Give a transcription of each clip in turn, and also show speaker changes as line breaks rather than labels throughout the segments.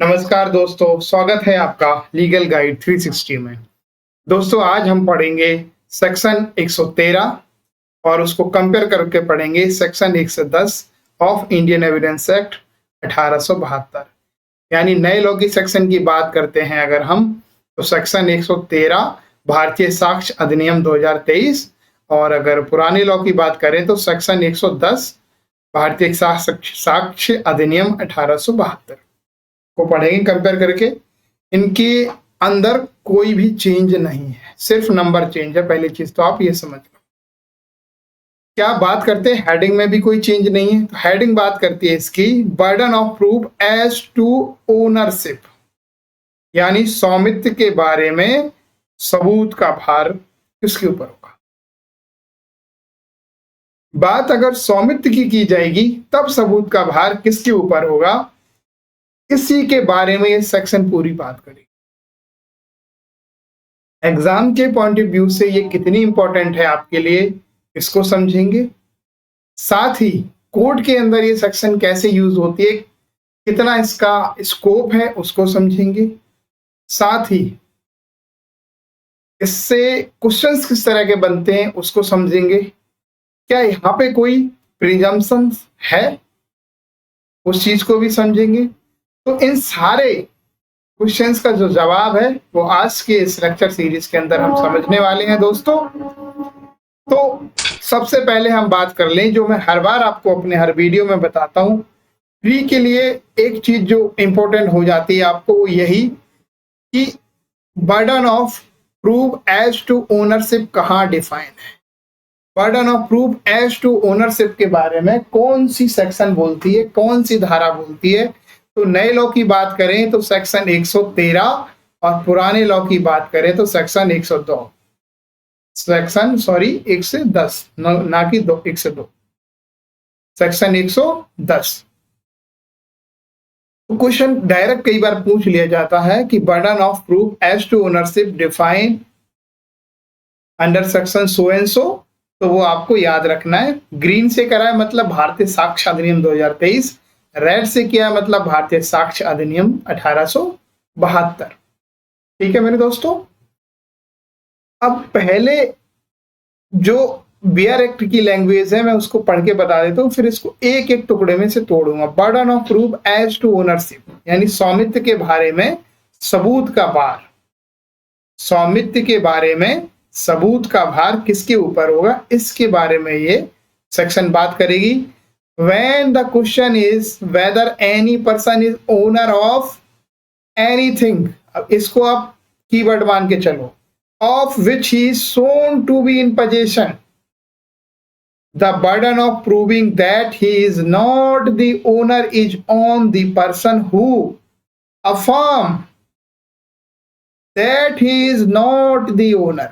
नमस्कार दोस्तों, स्वागत है आपका लीगल गाइड 360 में। दोस्तों आज हम पढ़ेंगे सेक्शन 113 और उसको कंपेयर करके पढ़ेंगे section 110 of Indian evidence act 1872। यानी नए लॉ की सेक्शन की बात करते हैं अगर हम, तो सेक्शन 113 भारतीय साक्ष्य अधिनियम 2023, और अगर पुराने लॉ की बात करें तो सेक्शन 110 भारतीय साक्ष्य अधिनियम 1872 को पढ़ेंगे कंपेयर करके। इनके अंदर कोई भी चेंज नहीं है, सिर्फ नंबर चेंज है। पहली चीज तो आप ये समझ लो। क्या बात करते हैं, हेडिंग में भी कोई चेंज नहीं है। तो हेडिंग बात करती है इसकी burden of proof as to ownership, यानी स्वामित्व के बारे में सबूत का भार किसके ऊपर होगा। बात अगर स्वामित्व की जाएगी तब सबूत का भार किसके ऊपर होगा, इसी के बारे में ये सेक्शन पूरी बात करेगी। एग्जाम के पॉइंट ऑफ व्यू से ये कितनी इंपॉर्टेंट है आपके लिए, इसको समझेंगे। साथ ही कोर्ट के अंदर ये सेक्शन कैसे यूज होती है, कितना इसका स्कोप है, उसको समझेंगे। साथ ही इससे क्वेश्चंस किस तरह के बनते हैं उसको समझेंगे। क्या यहाँ पे कोई प्रिजम्पशन है, उस चीज को भी समझेंगे। तो इन सारे क्वेश्चंस का जो जवाब है वो आज के इस लेक्चर सीरीज के अंदर हम समझने वाले हैं दोस्तों। तो सबसे पहले हम बात कर लें, जो मैं हर बार आपको अपने हर वीडियो में बताता हूं, प्री के लिए एक चीज जो इंपॉर्टेंट हो जाती है आपको, वो यही कि burden of proof as to ownership कहाँ डिफाइन है। Burden of proof as to ownership के बारे में कौन सी सेक्शन बोलती है, कौन सी धारा बोलती है। तो नए लॉ की बात करें तो सेक्शन 113, और पुराने लॉ की बात करें तो सेक्शन 102, सेक्शन 110, ना कि 102, सेक्शन 110। तो क्वेश्चन डायरेक्ट कई बार पूछ लिया जाता है कि burden of proof as to ownership define under section so and so, तो वो आपको याद रखना है। ग्रीन से करा है मतलब भारतीय साक्ष्य अधिनियम 2023, रेड से किया मतलब भारतीय साक्ष्य अधिनियम 1872। ठीक है मेरे दोस्तों। अब पहले जो बियर एक्ट की लैंग्वेज है मैं उसको पढ़ के बता देता हूँ, फिर इसको एक एक टुकड़े में से तोड़ूंगा। Burden of proof as to ownership, यानी स्वामित्व के बारे में सबूत का भार। स्वामित्व के बारे में सबूत का भार किसके ऊपर होगा, इसके बारे में ये सेक्शन बात करेगी। When the question is whether any person is owner of anything, अब इसको आप कीवर्ड मान के चलो, of which he is shown to be in possession, the burden of proving that he is not the owner is on the person who affirm that he is not the owner।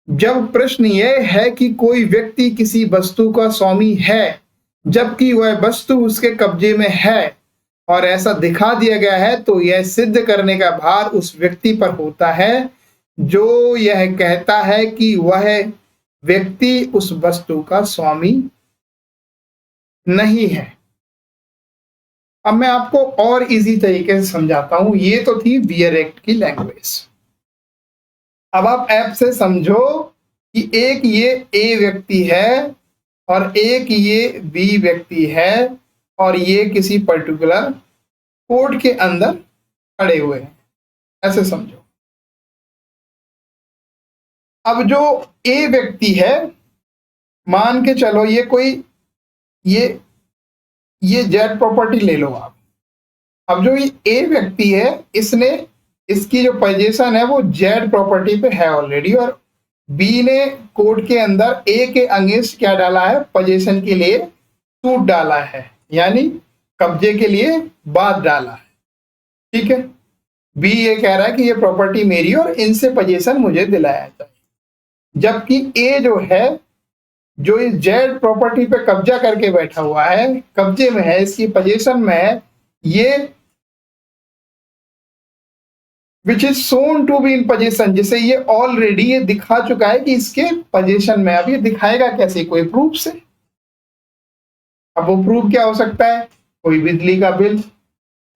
जब प्रश्न यह है कि कोई व्यक्ति किसी वस्तु का स्वामी है जबकि वह वस्तु उसके कब्जे में है और ऐसा दिखा दिया गया है, तो यह सिद्ध करने का भार उस व्यक्ति पर होता है जो यह कहता है कि वह व्यक्ति उस वस्तु का स्वामी नहीं है। अब मैं आपको और इजी तरीके से समझाता हूं। ये तो थी बियर एक्ट की लैंग्वेज। अब आप ऐप से समझो कि एक ये ए व्यक्ति है और एक ये बी व्यक्ति है, और ये किसी पर्टिकुलर कोर्ट के अंदर खड़े हुए हैं, ऐसे समझो। अब जो ए व्यक्ति है, मान के चलो ये कोई ये जेड प्रॉपर्टी ले लो आप। अब जो ये ए व्यक्ति है, इसने इसकी जो पोजीशन है वो जेड प्रॉपर्टी पे है ऑलरेडी, और बी ने कोर्ट के अंदर ए के अगेंस्ट क्या डाला है, पोजीशन के लिए सूट डाला है, यानी कब्जे के लिए बात डाला है। ठीक है, बी ये कह रहा है कि ये प्रॉपर्टी मेरी और इनसे पोजीशन मुझे दिलाया जाए, जबकि ए जो है, जो इस जेड प्रॉपर्टी पे कब्जा करके बैठा हुआ है, कब्जे में है, इसकी पोजीशन में है, ये which is shown to be in position, जिसे ये ऑलरेडी ये दिखा चुका है कि इसके पोजीशन में। अब ये दिखाएगा कैसे, कोई प्रूफ से। अब वो प्रूफ क्या हो सकता है, कोई बिजली का बिल,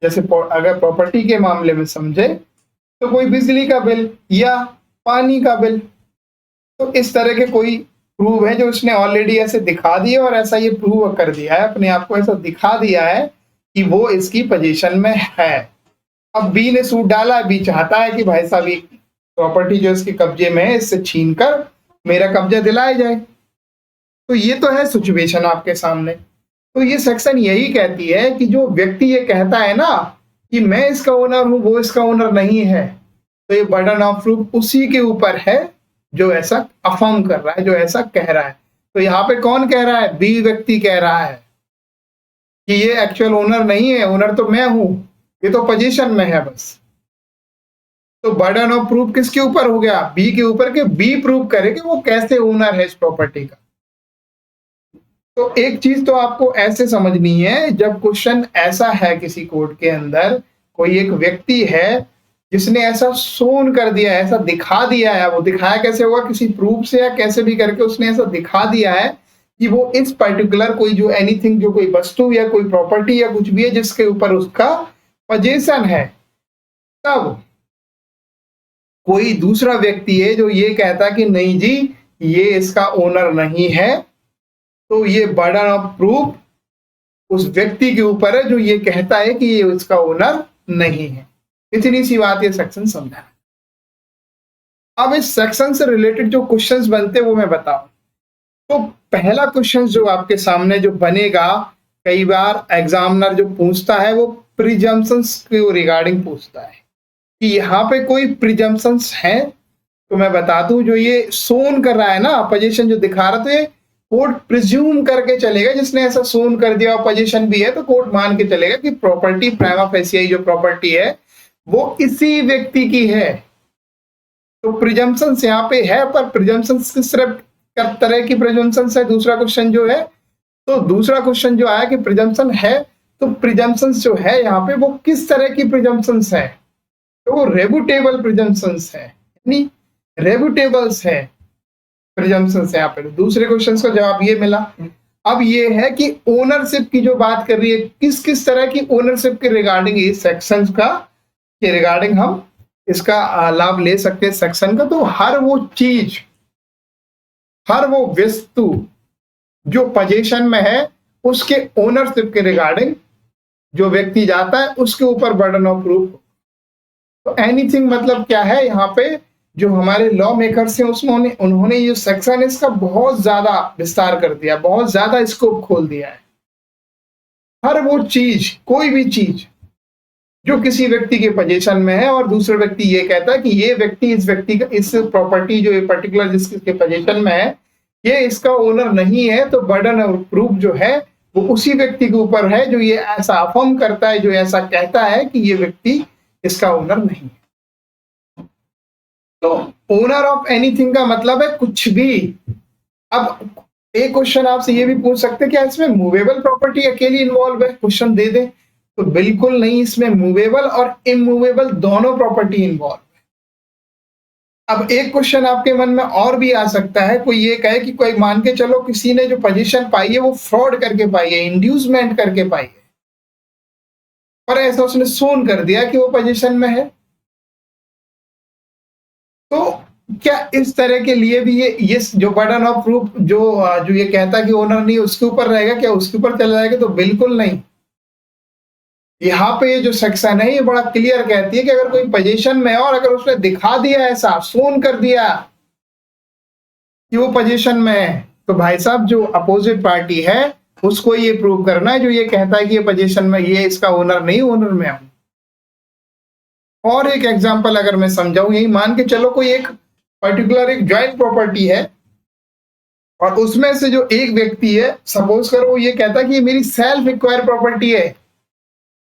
जैसे अगर प्रॉपर्टी के मामले में समझे तो कोई बिजली का बिल या पानी का बिल, तो इस तरह के कोई प्रूव है जो उसने ऑलरेडी ऐसे दिखा दिया और ऐसा ये प्रूव कर दिया है, अपने आप को ऐसा दिखा दिया है कि वो इसकी पोजीशन में है। अब बी ने सूट डाला है, बी चाहता है कि भाई साहब ये प्रॉपर्टी जो इसके कब्जे में है इससे छीन कर मेरा कब्जा दिलाया जाए। तो ये तो है सिचुएशन आपके सामने। तो ये सेक्शन यही कहती है कि जो व्यक्ति ये कहता है ना कि मैं इसका ओनर हूं, वो इसका ओनर नहीं है, तो ये बर्डन ऑफ प्रूफ उसी के ऊपर है जो ऐसा अफर्म कर रहा है, जो ऐसा कह रहा है। तो यहाँ पे कौन कह रहा है? बी व्यक्ति कह रहा है कि ये एक्चुअल ओनर नहीं है, ओनर तो मैं हूं, ये तो पोजीशन में है बस। तो बर्डन ऑफ प्रूफ किसके ऊपर हो गया? बी के ऊपर, के बी प्रूव करे कि वो कैसे ओनर है इस प्रॉपर्टी का। तो एक चीज तो आपको ऐसे समझनी है, जब क्वेश्चन ऐसा है किसी कोर्ट के अंदर, कोई एक व्यक्ति है जिसने ऐसा शोन कर दिया है, ऐसा दिखा दिया है, वो दिखाया कैसे होगा? किसी प्रूफ से या कैसे भी करके उसने ऐसा दिखा दिया है कि वो इस पर्टिकुलर कोई जो एनीथिंग, जो कोई वस्तु या कोई प्रॉपर्टी या कुछ भी है जिसके ऊपर उसका पोजीशन है, तब कोई दूसरा व्यक्ति है जो ये कहता कि नहीं जी ये इसका ओनर नहीं है, तो ये बर्डन ऑफ प्रूफ उस व्यक्ति के ऊपर है जो ये कहता है कि ये उसका ओनर नहीं है। इतनी सी बात ये सेक्शन समझा। अब इस सेक्शन से रिलेटेड जो क्वेश्चंस बनते हैं वो मैं बताऊं। तो पहला क्वेश्चन जो आपके सामने जो बनेगा, कई बार एग्जामिनर जो पूछता है वो प्रिजम्पशंस के रिगार्डिंग पूछता है कि यहाँ पे कोई प्रिजम्पशंस है। तो मैं बता दूं, जो ये सोन कर रहा है ना, पोजीशन जो दिखा रहा, तो ये कोर्ट प्रिज्यूम करके चलेगा, जिसने ऐसा सोन कर दिया और पोजीशन भी है तो कोर्ट मान के चलेगा कि प्रॉपर्टी प्राइमा फेसियाई जो प्रॉपर्टी है वो इसी व्यक्ति की है। तो प्रिजम्पशंस यहाँ पे है, पर प्रिजम्पशंस किस तरह की प्रिजम्पशंस है? दूसरा क्वेश्चन जो है, तो दूसरा क्वेश्चन जो आया कि प्रिजम्पशन है, तो प्रिजम्पशंस जो है यहाँ पे वो किस तरह की प्रिजम्पशंस है? तो वो रेबुटेबल प्रिजम्पशंस है, यानी रेबुटेबल्स है प्रिजम्पशंस यहाँ पे। दूसरे क्वेश्चन का जवाब ये मिला। अब ये है कि ओनरशिप की जो बात कर रही है, किस किस तरह की ओनरशिप के रिगार्डिंग इस सेक्शन का के रिगार्डिंग हम इसका लाभ ले सकते हैं सेक्शन का। तो हर वो चीज, हर वो वस्तु जो पोजीशन में है उसके ओनरशिप के रिगार्डिंग जो व्यक्ति जाता है उसके ऊपर बर्डन ऑफ प्रूफ। तो एनीथिंग मतलब क्या है? यहाँ पे जो हमारे लॉ मेकर्स हैं उन्होंने ये सेक्शन इसका बहुत ज्यादा विस्तार कर दिया, बहुत ज्यादा स्कोप खोल दिया है। हर वो चीज, कोई भी चीज जो किसी व्यक्ति के पोजीशन में है और दूसरा व्यक्ति ये कहता है कि ये व्यक्ति इस व्यक्ति का, इस प्रॉपर्टी जो ये पर्टिकुलर जिसके पोजीशन में है ये इसका ओनर नहीं है, तो बर्डन ऑफ प्रूफ जो है वो उसी व्यक्ति के ऊपर है जो ये ऐसा अफर्म करता है, जो ऐसा कहता है कि ये व्यक्ति इसका ओनर नहीं है। तो ओनर ऑफ एनीथिंग का मतलब है कुछ भी। अब एक क्वेश्चन आपसे ये भी पूछ सकते हैं क्या इसमें मूवेबल प्रॉपर्टी अकेली इन्वॉल्व है? क्वेश्चन दे दे तो बिल्कुल नहीं, इसमें मूवेबल और इमूवेबल दोनों प्रॉपर्टी इन्वॉल्व है। अब एक क्वेश्चन आपके मन में और भी आ सकता है, कोई ये कहे कि कोई मान के चलो किसी ने जो पोजीशन पाई है वो फ्रॉड करके पाई है, इंड्यूसमेंट करके पाई है, पर ऐसा उसने सोन कर दिया कि वो पोजीशन में है, तो क्या इस तरह के लिए भी ये जो बर्डन ऑफ प्रूफ जो ये कहता है कि ओनर नहीं उसके ऊपर रहेगा, क्या उसके ऊपर चला जाएगा? तो बिल्कुल नहीं। यहाँ पे ये जो सेक्शन है ये बड़ा क्लियर कहती है कि अगर कोई पोजीशन में है और अगर उसने दिखा दिया, ऐसा सोन कर दिया कि वो पोजीशन में है, तो भाई साहब जो अपोजिट पार्टी है उसको ये प्रूव करना है, जो ये कहता है कि ये पोजीशन में ये इसका ओनर नहीं, ओनर में हूं। और एक एग्जांपल अगर मैं समझाऊं, यही मान के चलो कोई एक पर्टिकुलर एक जॉइंट प्रॉपर्टी है और उसमें से जो एक व्यक्ति है, सपोज करो ये कहता है कि ये मेरी सेल्फ एक्वायर प्रॉपर्टी है,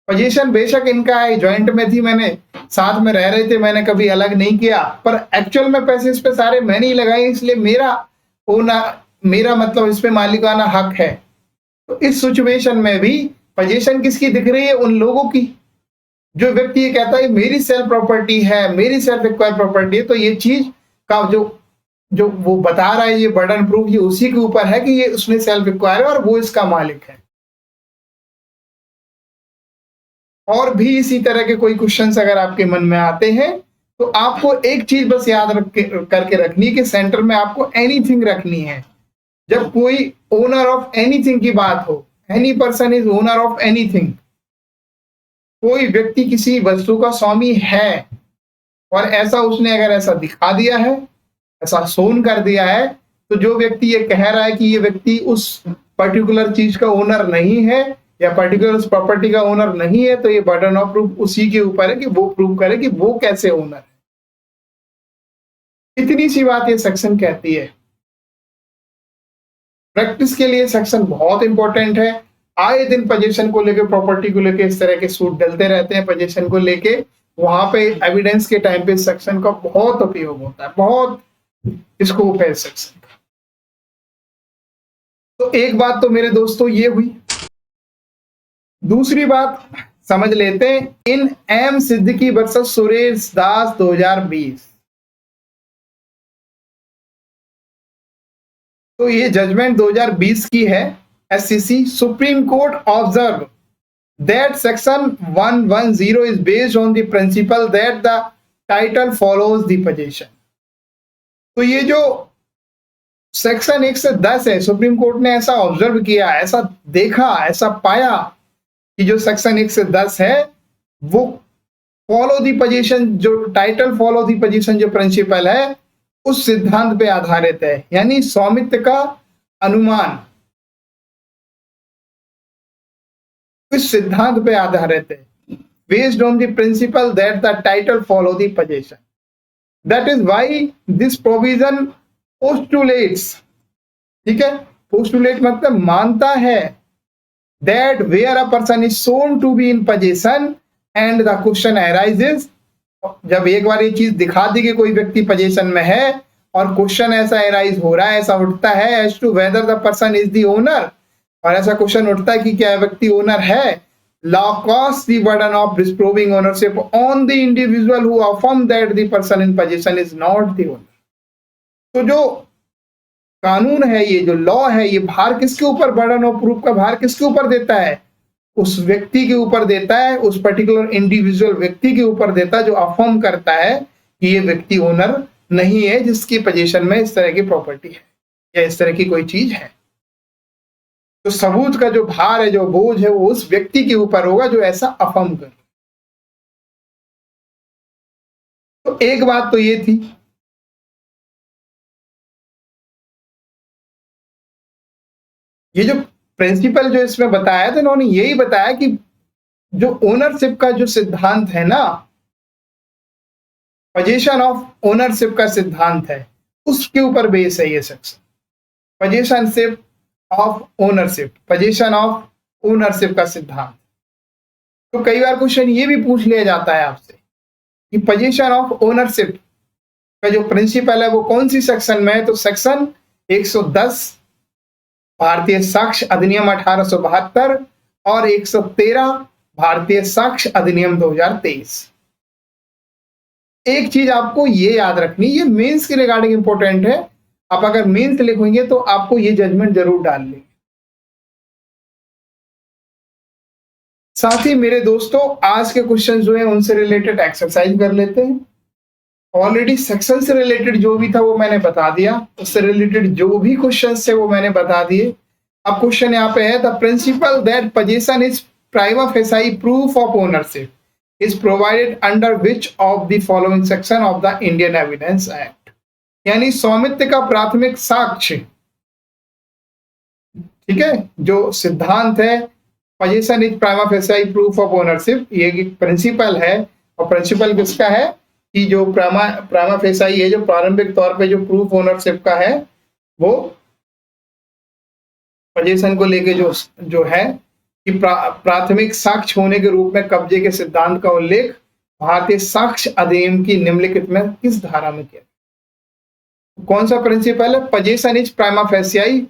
पोजीशन बेशक इनका है, जॉइंट में थी, मैंने साथ में रह रहे थे, मैंने कभी अलग नहीं किया, पर एक्चुअल में पैसे इस पे सारे मैंने ही लगाए, इसलिए मेरा मतलब इस पे मालिकाना हक है। तो इस सिचुएशन में भी पोजीशन किसकी दिख रही है? उन लोगों की। जो व्यक्ति ये कहता है मेरी सेल्फ प्रॉपर्टी है, मेरी सेल्फ एक्वायर प्रॉपर्टी है, तो ये चीज का जो वो बता रहा है, ये बर्डन प्रूफ ये उसी के ऊपर है कि ये उसने सेल्फ एक्वायर है और वो इसका मालिक है। और भी इसी तरह के कोई क्वेश्चंस अगर आपके मन में आते हैं तो आपको एक चीज बस याद करके रखनी है कि सेंटर में आपको एनीथिंग रखनी है। जब कोई ओनर ऑफ एनीथिंग की बात हो, any person is owner of anything, कोई व्यक्ति किसी वस्तु का स्वामी है और ऐसा उसने अगर ऐसा दिखा दिया है, ऐसा शोन कर दिया है, तो जो व्यक्ति ये कह रहा है कि ये व्यक्ति उस पर्टिकुलर चीज का ओनर नहीं है या पर्टिकुलर प्रॉपर्टी का ओनर नहीं है, तो ये बर्डन ऑफ प्रूफ उसी के ऊपर है कि वो प्रूव करे कि वो कैसे ओनर है। इतनी सी बात ये सेक्शन कहती है। प्रैक्टिस के लिए सेक्शन बहुत इंपॉर्टेंट है। आए दिन पोजीशन को लेके, प्रॉपर्टी को लेके इस तरह के सूट डलते रहते हैं पोजीशन को लेके, वहां पे एविडेंस के टाइम पे सेक्शन का बहुत उपयोग होता है, बहुत स्कोप है सेक्शन का। तो एक बात तो मेरे दोस्तों ये हुई। दूसरी बात समझ लेते हैं in M Siddiqui versus Suresh Das 2020। तो ये जजमेंट 2020 की है। SCC Supreme Court observe that section 110 is based on the principle that the title follows the position. तो ये जो सेक्शन 1 से 10 है, सुप्रीम कोर्ट ने ऐसा ऑब्जर्व किया, ऐसा देखा, ऐसा पाया कि जो सेक्शन 1 से 10 है वो फॉलो दी पोजीशन, जो टाइटल फॉलो दी पोजीशन जो प्रिंसिपल है उस सिद्धांत पे आधारित है, यानी स्वामित्व का अनुमान इस सिद्धांत पे आधारित है। Based on the principle that the title follow the position, that is why this provision postulates, ठीक है, पोस्टुलेट मतलब मानता है, that where a person is shown to be in possession and the question arises, जब एक बार ये चीज दिखा दी कि कोई व्यक्ति पोजीशन में है और क्वेश्चन ऐसा एराइज हो रहा है, ऐसा उठता है as to whether the person is the owner, और ऐसा क्वेश्चन उठता है कि क्या व्यक्ति ओनर है, law casts the burden of disproving ownership on the individual who affirm that the person in possession is not the owner। तो जो कानून है, ये जो लॉ है, ये भार किसके ऊपर, बर्डन ऑफ प्रूफ का भार किसके ऊपर देता है, उस व्यक्ति के ऊपर देता है, उस पर्टिकुलर इंडिविजुअल व्यक्ति के ऊपर देता है जो अफर्म करता है कि ये व्यक्ति ओनर नहीं है जिसकी पोजीशन में इस तरह की प्रॉपर्टी है या इस तरह की कोई चीज है। तो सबूत का जो भार है, जो बोझ है, वो उस व्यक्ति के ऊपर होगा जो ऐसा अफर्म कर। तो एक बात तो ये थी। ये जो प्रिंसिपल जो इसमें बताया था, इन्होंने यही बताया कि जो ओनरशिप का जो सिद्धांत है ना, पोजीशन ऑफ ओनरशिप का सिद्धांत है, उसके ऊपर बेस है ये section. Positionship of ownership, position of ownership का सिद्धांत। तो कई बार क्वेश्चन ये भी पूछ लिया जाता है आपसे कि पोजीशन ऑफ ओनरशिप का जो प्रिंसिपल है वो कौन सी सेक्शन में है। तो सेक्शन 110 भारतीय साक्ष्य अधिनियम 1872 और 113 भारतीय साक्ष्य अधिनियम 2023। एक चीज आपको ये याद रखनी, ये मेंस के रिगार्डिंग इंपॉर्टेंट है। आप अगर मेंस लिखेंगे तो आपको ये जजमेंट जरूर डाल लेंगे। साथ ही मेरे दोस्तों, आज के क्वेश्चन जो है उनसे रिलेटेड एक्सरसाइज कर लेते हैं। ऑलरेडी सेक्शन से रिलेटेड जो भी था वो मैंने बता दिया, उससे रिलेटेड जो भी क्वेश्चन थे वो मैंने बता दिए। अब क्वेश्चन यहाँ पे है, the principle that position is prima facie proof of ownership is provided under which of the following section of the Indian evidence act. यानी स्वामित्व का प्राथमिक साक्ष्य, ठीक है, जो सिद्धांत है position is prima facie proof of ownership, ये प्रिंसिपल है। और प्रिंसिपल किसका है कि जो प्राइमा फेसाई है, जो प्रारंभिक तौर पे जो प्रूफ ओनरशिप का है, वो पोजीशन को लेके जो है कि प्राथमिक साक्ष्य होने के रूप में कब्जे के सिद्धांत का उल्लेख भारतीय साक्ष्य अधिनियम की निम्नलिखित में किस धारा में किया। कौन सा प्रिंसिपल है? Position is prima facie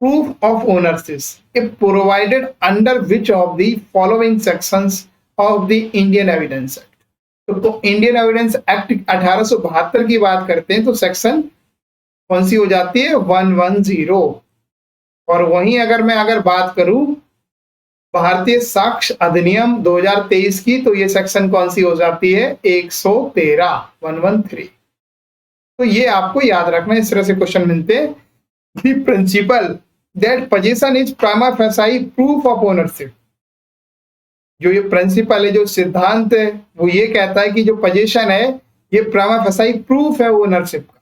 proof of ownership if provided under which of the following sections of the Indian Evidence Act। तो इंडियन एविडेंस एक्ट 1872 की बात करते हैं तो सेक्शन कौन सी हो जाती है? 110। और वहीं अगर मैं बात करूं भारतीय साक्ष्य अधिनियम 2023 की, तो ये सेक्शन कौन सी हो जाती है? 113। तो ये आपको याद रखना, इस तरह से क्वेश्चन मिलते हैं। The principle that possession is prima facie proof of ownership। जो ये प्रिंसिपल है, जो सिद्धांत है, वो ये कहता है कि जो पोजीशन है ये प्रिमा फेसाई प्रूफ है ओनरशिप का।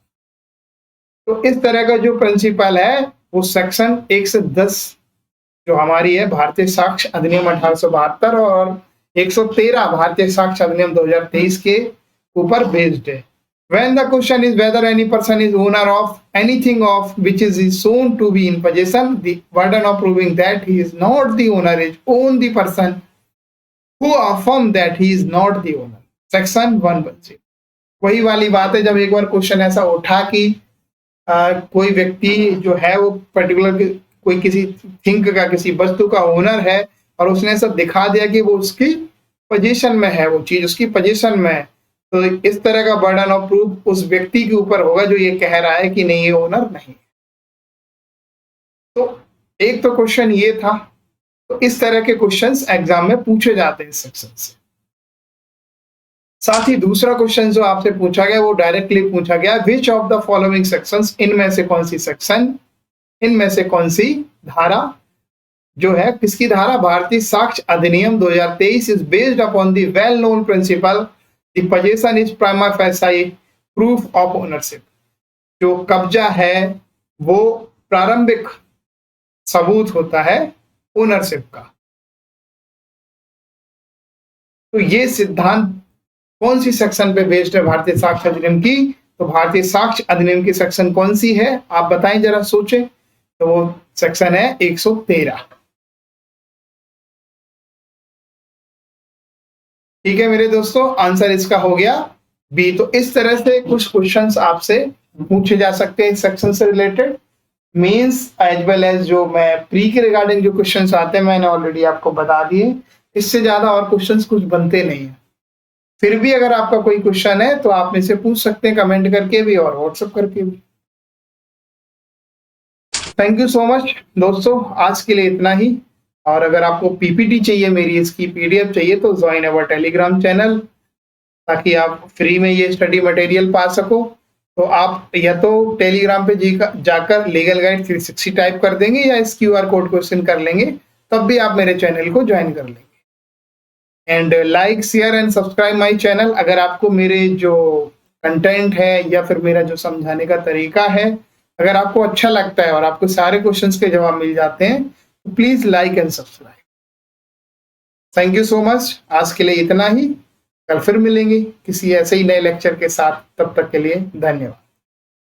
तो इस तरह का जो प्रिंसिपल है वो सेक्शन 1 से 10 जो हमारी है भारतीय साक्ष्य अधिनियम 1872 और 113 भारतीय साक्ष्य अधिनियम 2023 के ऊपर बेस्ड है। When the question is whether any person is owner of anything of which is shown to be in possession, the burden of proving that he is not the owner is on the person who affirm that he is not the owner। Section 116। वही वाली बात है, जब एक बार question ऐसा उठा कि कोई व्यक्ति जो है वो पर्टिकुलर कोई किसी थिंग का, किसी वस्तु का ओनर है और उसने ऐसा दिखा दिया कि वो उसकी पोजीशन में है, वो चीज उसकी पोजीशन में है, तो इस तरह का बर्डन ऑफ प्रूफ उस व्यक्ति के ऊपर होगा जो ये कह रहा है कि नहीं ये ओनर नहीं। तो एक तो क्वेश्चन ये था। तो इस तरह के क्वेश्चंस एग्जाम में पूछे जाते हैं इस सेक्शन से। साथ ही दूसरा क्वेश्चन जो आपसे पूछा गया वो डायरेक्टली पूछा गया, which of the following sections, इनमें से कौन सी सेक्शन, इनमें से कौन सी धारा जो है, किसकी धारा? भारतीय साक्ष्य अधिनियम 2023 is based upon the well known principle The possession is prima facie proof of ownership। जो कब्जा है वो प्रारंभिक सबूत होता है ओनरशिप का। तो ये सिद्धांत कौन सी सेक्शन पे बेस्ड है भारतीय साक्ष्य अधिनियम की? तो भारतीय साक्ष्य अधिनियम की सेक्शन कौन सी है आप बताएं, जरा सोचें। तो वो सेक्शन है 113। ठीक है मेरे दोस्तों, आंसर इसका हो गया बी। तो इस तरह से कुछ क्वेश्चंस आपसे पूछे जा सकते हैं इस सेक्शन से related, means as well as जो मैं प्री के रिगार्डिंग जो क्वेश्चंस आते हैं मैंने ऑलरेडी आपको बता दिए। इससे ज्यादा और क्वेश्चंस कुछ बनते नहीं है। फिर भी अगर आपका कोई क्वेश्चन है तो आप मुझसे पूछ सकते हैं कमेंट करके भी और व्हाट्सएप करके भी। थैंक यू सो मच दोस्तों, आज के लिए इतना ही। और अगर आपको पीपीटी चाहिए, मेरी इसकी पीडीएफ चाहिए, तो ज्वाइन अवर टेलीग्राम चैनल, ताकि आप फ्री में ये स्टडी मटेरियल पा सको। तो आप या तो टेलीग्राम पे जाकर लीगल गाइड 360 टाइप कर देंगे या इस क्यूआर कोड को स्कैन कर लेंगे, तब भी आप मेरे चैनल को ज्वाइन कर लेंगे। And like share and subscribe my channel. अगर आपको मेरे जो कंटेंट है या फिर मेरा जो समझाने का तरीका है अगर आपको अच्छा लगता है और आपको सारे क्वेश्चंस के जवाब मिल जाते हैं, please like and subscribe. Thank you so much, आज के लिए इतना ही। कल फिर मिलेंगे किसी ऐसे ही नए लेक्चर के साथ, तब तक के लिए धन्यवाद।